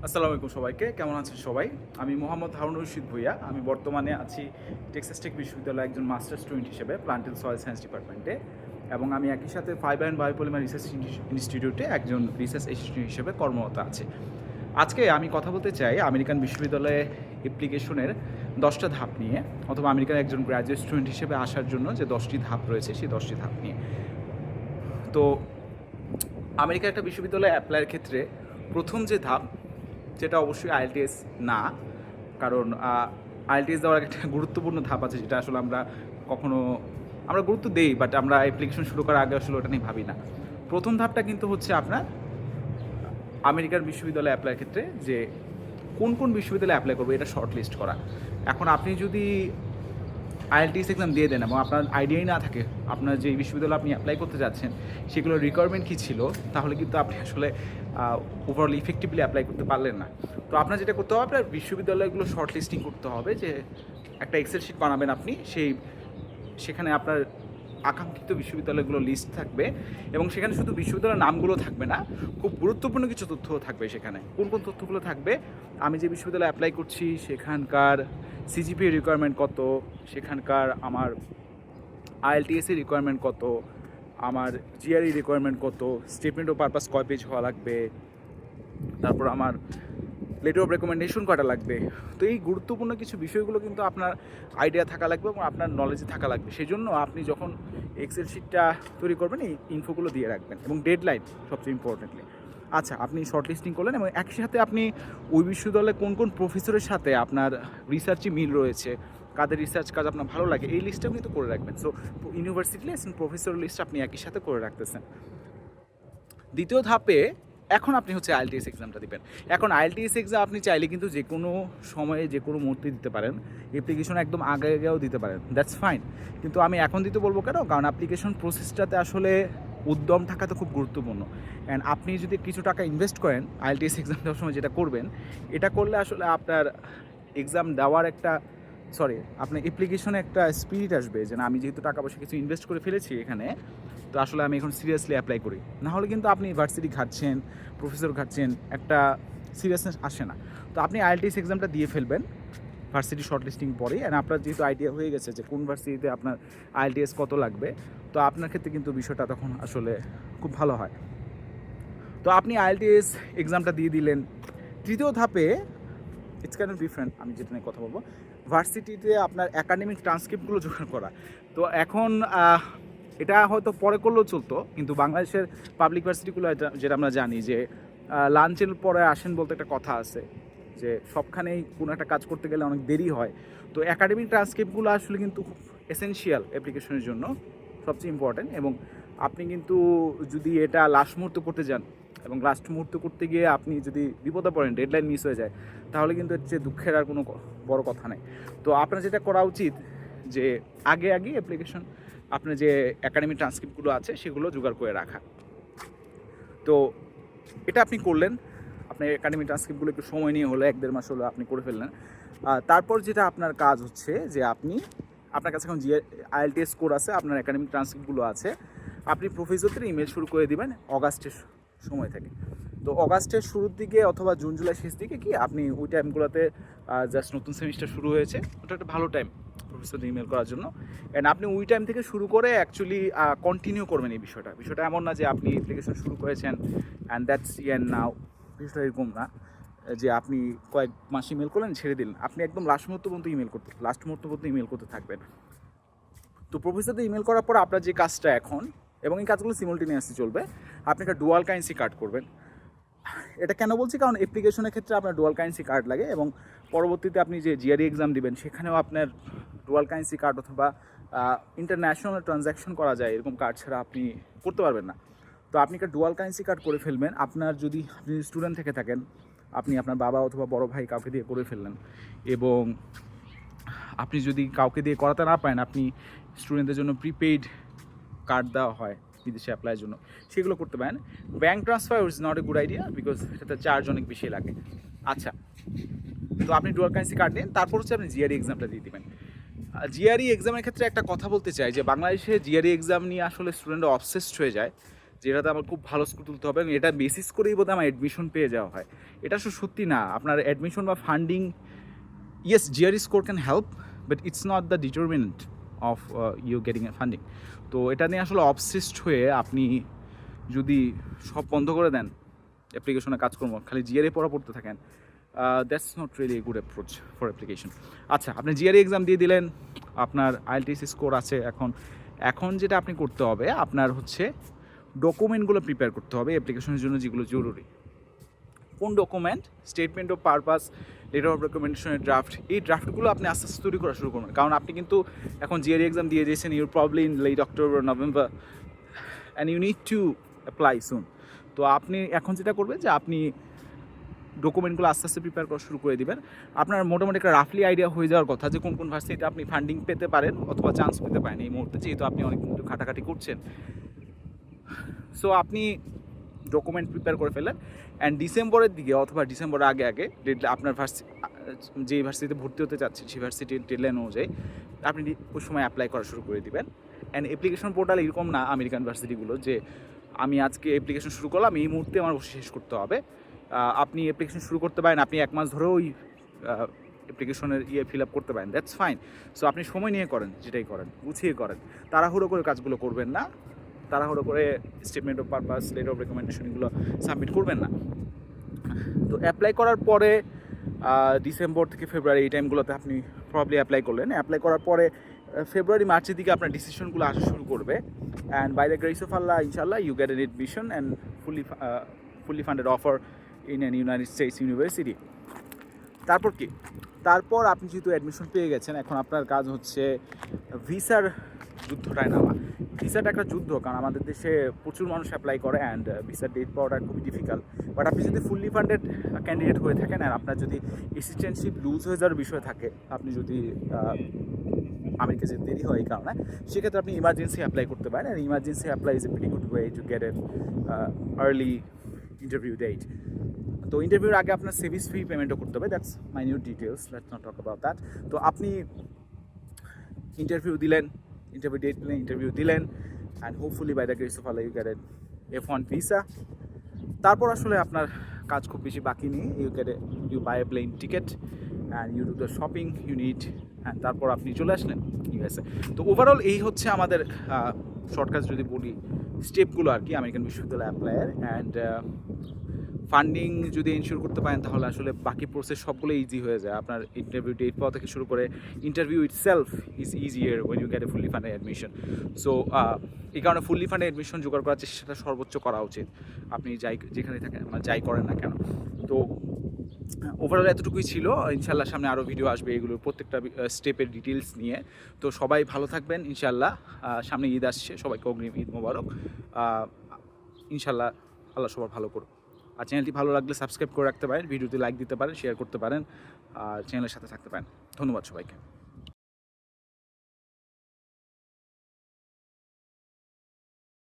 আসসালামু আলাইকুম সবাইকে, কেমন আছেন সবাই? আমি মোহাম্মদ হারুন রশিদ ভূঁইয়া। আমি বর্তমানে আছি টেক্সাস টেক বিশ্ববিদ্যালয়ে একজন মাস্টার স্টুডেন্ট হিসেবে প্লান্ট অ্যান্ড সয়েল সায়েন্স ডিপার্টমেন্টে, এবং আমি একই সাথে ফাইবার অ্যান্ড বায়োপলিমার রিসার্চ ইনস্টিটিউটে একজন রিসার্চ অ্যাসিস্ট্যান্ট হিসেবে কর্মরত আছি। আজকে আমি কথা বলতে চাই আমেরিকান বিশ্ববিদ্যালয়ে অ্যাপ্লিকেশনের 10টা ধাপ নিয়ে, অথবা আমেরিকার একজন গ্র্যাজুয়েট স্টুডেন্ট হিসেবে আসার জন্য যে 10টি ধাপ রয়েছে সেই 10টি ধাপ নিয়ে। তো আমেরিকার একটা বিশ্ববিদ্যালয়ে অ্যাপ্লাইয়ের ক্ষেত্রে প্রথম যে ধাপ, যেটা অবশ্যই আইএলটিএস না, কারণ আইএলটিএস দেওয়ার একটা গুরুত্বপূর্ণ ধাপ আছে যেটা আসলে আমরা গুরুত্ব দেই, বাট আমরা অ্যাপ্লিকেশন শুরু করার আগে আসলে ওটা নিয়ে ভাবি না। প্রথম ধাপটা কিন্তু হচ্ছে আপনার আমেরিকার বিশ্ববিদ্যালয়ে অ্যাপ্লাইয়ের ক্ষেত্রে যে কোন কোন বিশ্ববিদ্যালয়ে অ্যাপ্লাই করবে এটা শর্ট লিস্ট করা। এখন আপনি যদি আইএলটিএস এক্সাম দিয়ে দেন এবং আপনার আইডিয়াই না থাকে আপনার যে বিশ্ববিদ্যালয়ে আপনি অ্যাপ্লাই করতে যাচ্ছেন সেগুলোর রিকোয়ারমেন্ট কী ছিল, তাহলে কিন্তু আপনি আসলে ওভারঅল ইফেক্টিভলি অ্যাপ্লাই করতে পারলেন না। তো আপনার যেটা করতে হবে, আপনার বিশ্ববিদ্যালয়গুলো শর্ট লিস্টিং করতে হবে, যে একটা এক্সেল শিট বানাবেন আপনি, সেখানে আপনার আকাঙ্ক্ষিত বিশ্ববিদ্যালয়গুলো লিস্ট থাকবে, এবং সেখানে শুধু বিশ্ববিদ্যালয়ের নামগুলো থাকবে না, খুব গুরুত্বপূর্ণ কিছু তথ্যও থাকবে। সেখানে কোন কোন তথ্যগুলো থাকবে? আমি যে বিশ্ববিদ্যালয়ে অ্যাপ্লাই করছি সেখানকার সিজিপিএ রিকোয়ারমেন্ট কত, সেখানকার আমার আইএলটিএসের রিকোয়ারমেন্ট কত, আমার জিআরই রিকোয়ারমেন্ট কত, স্টেটমেন্ট অফ পারপাস কয় পেজ হওয়া লাগবে, তারপর আমার লেটার অফ রেকমেন্ডেশন কটা লাগবে। তো এই গুরুত্বপূর্ণ কিছু বিষয়গুলো কিন্তু আপনার আইডিয়া থাকা লাগবে এবং আপনার নলেজে থাকা লাগবে। সেই জন্য আপনি যখন এক্সেল শিটটা তৈরি করবেন এই ইনফোগুলো দিয়ে রাখবেন, এবং ডেডলাইন সবচেয়ে ইম্পর্টেন্টলি। আচ্ছা, আপনি শর্ট লিস্টিং করলেন এবং একই সাথে আপনি ওই বিশ্ববিদ্যালয়ে কোন কোন প্রফেসরের সাথে আপনার রিসার্চে মিল রয়েছে, কাদের রিসার্চ কাজ আপনার ভালো লাগে, এই লিস্টটাও কিন্তু করে রাখবেন। সো ইউনিভার্সিটি লিস্ট এবং প্রফেসর লিস্ট আপনি একই সাথে করে রাখতেছেন। দ্বিতীয় ধাপে এখন আপনি হচ্ছে আইএলটিএস এক্সামটা দিবেন। এখন আইএলটিএস এক্সাম আপনি চাইলে কিন্তু যে কোনো সময়ে যে কোনো মুহূর্তে দিতে পারেন, অ্যাপ্লিকেশন একদম আগে আগেও দিতে পারেন, দ্যাটস ফাইন। কিন্তু আমি এখন দিতে বলবো কেন? কারণ অ্যাপ্লিকেশন প্রসেসটাতে আসলে উদ্যম থাকা তো খুব গুরুত্বপূর্ণ। অ্যান্ড আপনি যদি কিছু টাকা ইনভেস্ট করেন আইএলটিএস এক্সাম দেওয়ার সময়, যেটা করবেন, এটা করলে আসলে আপনার এক্সাম দেওয়ার আপনার অ্যাপ্লিকেশনে একটা স্পিরিট আসবে যে না, আমি যেহেতু টাকা পয়সা কিছু ইনভেস্ট করে ফেলেছি এখানে, তো আসলে আমি এখন সিরিয়াসলি অ্যাপ্লাই করি। না হলে কিন্তু আপনি ভার্সিটি ঘাটছেন, প্রফেসর ঘাটছেন, একটা সিরিয়াসনেস আসে না। তো আপনি আইএলটিএস এক্সামটা দিয়ে ফেলবেন ভার্সিটি শর্ট লিস্টিং পরেই, অ্যান্ড আপনার যেহেতু আইডিয়া হয়ে গেছে যে কোন ভার্সিটিতে আপনার আইএলটিএস কত লাগবে, তো আপনার ক্ষেত্রে কিন্তু বিষয়টা তখন আসলে খুব ভালো হয়। তো আপনি আইএলটিএস এক্সামটা দিয়ে দিলেন। তৃতীয় ধাপে ইটস কাইন্ড অফ ডিফারেন্ট, আমি যেটা নিয়ে কথা বলবো, ভার্সিটিতে আপনার একাডেমিক ট্রান্সক্রিপ্টগুলো জোগাড় করা। তো এখন এটা হয়তো পরে করলেও চলতো, কিন্তু বাংলাদেশের পাবলিক ভার্সিটিগুলো যেটা আমরা জানি যে লাঞ্চের পরে আসেন বলতে একটা কথা আছে, যে সবখানেই কোনো একটা কাজ করতে গেলে অনেক দেরি হয়। তো একাডেমিক ট্রান্সক্রিপ্টগুলো আসলে কিন্তু খুব এসেনশিয়াল অ্যাপ্লিকেশনের জন্য, সবচেয়ে ইম্পর্ট্যান্ট। এবং আপনি কিন্তু যদি এটা লাস্ট মুহূর্তে করতে যান এবং লাস্ট মুহূর্তে করতে গিয়ে আপনি যদি বিপদে পড়েন, ডেডলাইন মিস হয়ে যায়, তাহলে কিন্তু এর চেয়ে দুঃখের আর কোনো বড় কথা নেই। তো আপনার যেটা করা উচিত যে আগে অ্যাপ্লিকেশন, আপনার যে একাডেমিক ট্রান্সক্রিপ্টগুলো আছে সেগুলো জোগাড় করে রাখা। তো এটা আপনি করলেন, আপনার একাডেমিক ট্রান্সক্রিপ্টগুলো একটু সময় নিয়ে হলো 1-1.5 মাস হলো আপনি করে ফেললেন। তারপর যেটা আপনার কাজ হচ্ছে যে আপনার কাছে এখন আইএলটিএস স্কোর আছে, আপনার একাডেমিক ট্রান্সক্রিপ্টগুলো আছে, আপনি প্রফেসরদের ইমেল শুরু করে দিবেন অগাস্টের সময় থেকে। তো অগাস্টের শুরুর দিকে অথবা জুন জুলাই শেষ দিকে কি আপনি ওই টাইমগুলোতে জাস্ট নতুন সেমিস্টার শুরু হয়েছে, ওটা একটা ভালো টাইম প্রফেসরদের ইমেল করার জন্য। অ্যান্ড আপনি ওই টাইম থেকে শুরু করে অ্যাকচুয়ালি কন্টিনিউ করবেন এই বিষয়টা এমন না যে আপনি অ্যাপ্লিকেশন শুরু করেছেন অ্যান্ড দ্যাটস ইয়ান নাও। বিষয়টা এরকম না যে আপনি কয়েক মাস ইমেল করলেন ছেড়ে দিলেন, আপনি একদম লাস্ট মুহূর্ত পর্যন্ত ইমেল করতে থাকবেন। তো প্রফেসরদের ইমেল করার পর আপনার যে কাজটা এখন, এবং এই কাজগুলো সিমultaneously চলবে, আপনি একটা ডুয়াল কারেন্সি কার্ড করবেন। এটা কেন বলছি? কারণ অ্যাপ্লিকেশনের ক্ষেত্রে আপনার ডুয়াল কারেন্সি কার্ড লাগে, এবং পরবর্তীতে আপনি যে জিআরই এক্সাম দিবেন সেখানেও আপনার ডুয়াল কারেন্সি কার্ড অথবা ইন্টারন্যাশনাল ট্রানজ্যাকশন করা যায় এরকম কার্ড ছাড়া আপনি করতে পারবেন না। তো আপনি একটা ডুয়াল কারেন্সি কার্ড করে ফেলবেন। আপনি যদি স্টুডেন্ট থেকে থাকেন, আপনি আপনার বাবা অথবা বড় ভাই কাউকে দিয়ে করে ফেললেন, এবং আপনি যদি কাউকে দিয়ে করাতে না পারেন, আপনি স্টুডেন্টদের জন্য প্রিপেইড কার্ড দেওয়া হয় বিদেশে অ্যাপ্লাইয়ের জন্য, সেগুলো করতে পারেন। Bank transfer is not a good idea, because সেটাতে চার্জ অনেক বেশি লাগে। আচ্ছা, তো আপনি ডুয়াল কারেন্সি কার্ড নিন, তারপর হচ্ছে আপনি জিআরই এক্সামটা দিয়ে দেবেন। জিআরই এক্সামের ক্ষেত্রে একটা কথা বলতে চাই যে বাংলাদেশে জিআরই এক্সাম নিয়ে আসলে স্টুডেন্টরা অবসেসড হয়ে যায় যেটাতে আমার খুব ভালো স্কোর তুলতে হবে এবং এটা বেসিস করেই বোধহয় আমার অ্যাডমিশন পেয়ে যাওয়া হয়। এটা আসলে সত্যি না। আপনার অ্যাডমিশন বা funding, yes GRE score can help, but it's not the determinant of you getting a funding. তো এটা নিয়ে আসলে অবসেসড হয়ে আপনি যদি সব বন্ধ করে দেন অ্যাপ্লিকেশনে কাজকর্ম, খালি জিআরই পড়তে থাকেন, that's not really a good approach for application. আচ্ছা, আপনি জিআরই এক্সাম দিয়ে দিলেন, আপনার আইএলটিএস স্কোর আছে। এখন যেটা আপনি করতে হবে, আপনার হচ্ছে ডকুমেন্টগুলো প্রিপেয়ার করতে হবে অ্যাপ্লিকেশনের জন্য, যেগুলো জরুরি। কোন document? Statement of purpose, letter of রেকমেন্ডেশনের ড্রাফট। এই ড্রাফটগুলো আপনি আস্তে আস্তে তৈরি করা শুরু করবেন, কারণ আপনি কিন্তু এখন জিআরই এক্সাম দিয়ে দিয়েছেন, your probably in late October November and you need to apply soon. তো আপনি এখন যেটা করবেন যে আপনি ডকুমেন্টগুলো আস্তে আস্তে প্রিপেয়ার করা শুরু করে দিবেন। আপনার মোটামুটি একটা রাফলি আইডিয়া হয়ে যাওয়ার কথা যে কোন কোন ভার্সিটিতে আপনি ফান্ডিং পেতে পারেন অথবা চান্স পেতে পারেন এই মুহূর্তে, যেহেতু আপনি অনেক কিন্তু ঘাটাঘাটি করছেন। সো আপনি ডকুমেন্ট প্রিপেয়ার করে ফেলেন অ্যান্ড ডিসেম্বরের দিকে অথবা ডিসেম্বরের আগে আগে আপনার যে ভার্সিটিতে ভর্তি হতে চাচ্ছেন সেই ভার্সিটির ডেডলাইন অনুযায়ী আপনি ওই সময় অ্যাপ্লাই করা শুরু করে দিবেন। অ্যান্ড অ্যাপ্লিকেশন পোর্টাল এরকম না আমেরিকান ভার্সিটিগুলো যে আমি আজকে অ্যাপ্লিকেশন শুরু করলাম এই মুহূর্তে আমার বসে শেষ করতে হবে। আপনি অ্যাপ্লিকেশন শুরু করতে পারেন, আপনি 1 মাস ধরেও ওই অ্যাপ্লিকেশনের ফিল আপ করতে পারেন, দ্যাটস ফাইন। সো আপনি সময় নিয়ে করেন, যেটাই করেন গুছিয়ে করেন, তাড়াহুড়ো করে কাজগুলো করবেন না, তাড়াহুড়ো করে statement of purpose, letter of recommendation এগুলো সাবমিট করবেন না। তো অ্যাপ্লাই করার পরে ডিসেম্বর থেকে ফেব্রুয়ারি এই টাইমগুলোতে আপনি প্রবলি অ্যাপ্লাই করলেন। অ্যাপ্লাই করার পরে ফেব্রুয়ারি মার্চের দিকে আপনার ডিসিশনগুলো আসা শুরু করবে and by the grace of Allah ইনশাল্লাহ you get an admission and fully funded offer in an United States university. তারপর কি? তারপর আপনি যেহেতু অ্যাডমিশন পেয়ে গেছেন, এখন আপনার কাজ হচ্ছে ভিসার যুদ্ধটায় নামা। ভিসাটা একটা যুদ্ধ, কারণ আমাদের দেশে প্রচুর মানুষ অ্যাপ্লাই করে অ্যান্ড ভিসার ডেট পাওয়াটা খুবই ডিফিকাল্ট। বাট আপনি যদি ফুললি ফান্ডেড ক্যান্ডিডেট হয়ে থাকেন আর আপনার যদি অ্যাসিস্ট্যান্টশিপ লুজ হয়ে যাওয়ার বিষয় থাকে, আপনি যদি আমেরিকা যেতে দেরি হয় এই কারণে, সেক্ষেত্রে আপনি ইমার্জেন্সি অ্যাপ্লাই করতে পারেন। আর emergency apply is a very good way to get an early interview date. তো ইন্টারভিউর আগে আপনার সার্ভিস ফি পেমেন্টও করতে হবে, that's minute details, let's not talk about that. তো আপনি ইন্টারভিউ দিলেন, ইন্টারভিউ ডেট দিলেন, ইন্টারভিউ দিলেন and hopefully by the grace of Allah you get an F1 visa. তারপর আসলে আপনার কাজ খুব বেশি বাকি নেই, you buy a plane ticket and you do the shopping you need and তারপর আপনি চলে আসলেন ইউএসএ। তো ওভারঅল এই হচ্ছে আমাদের শর্টকাট যদি বলি স্টেপগুলো আর কি আমেরিকান বিশ্ববিদ্যালয় অ্যাপ্লাইয়ের। অ্যান্ড ফান্ডিং যদি এনশিওর করতে পারেন তাহলে আসলে বাকি প্রসেস সবগুলো ইজি হয়ে যায়। আপনার ইন্টারভিউ ডেট পাওয়া থেকে শুরু করে interview itself is easier when you get a fully funded admission. So এই কারণে ফুললি ফান্ডেড অ্যাডমিশন জোগাড় করার চেষ্টাটা সর্বোচ্চ করা উচিত, আপনি যেখানে থাকেন যাই করেন না কেন। তো ওভারঅল এতটুকুই ছিল। ইনশাল্লাহ সামনে আরও ভিডিও আসবে এগুলোর প্রত্যেকটা স্টেপের ডিটেলস নিয়ে। তো সবাই ভালো থাকবেন ইনশাল্লাহ। সামনে ঈদ আসছে, সবাইকে অগ্রিম ঈদ মোবারক। ইনশাল্লাহ আল্লাহ সবার ভালো করুন। আর চ্যানেলটি ভালো লাগলে সাবস্ক্রাইব করে রাখতে পারেন, ভিডিওতে লাইক দিতে পারেন, শেয়ার করতে পারেন, আর চ্যানেলের সাথে থাকতে পারেন। ধন্যবাদ সবাইকে।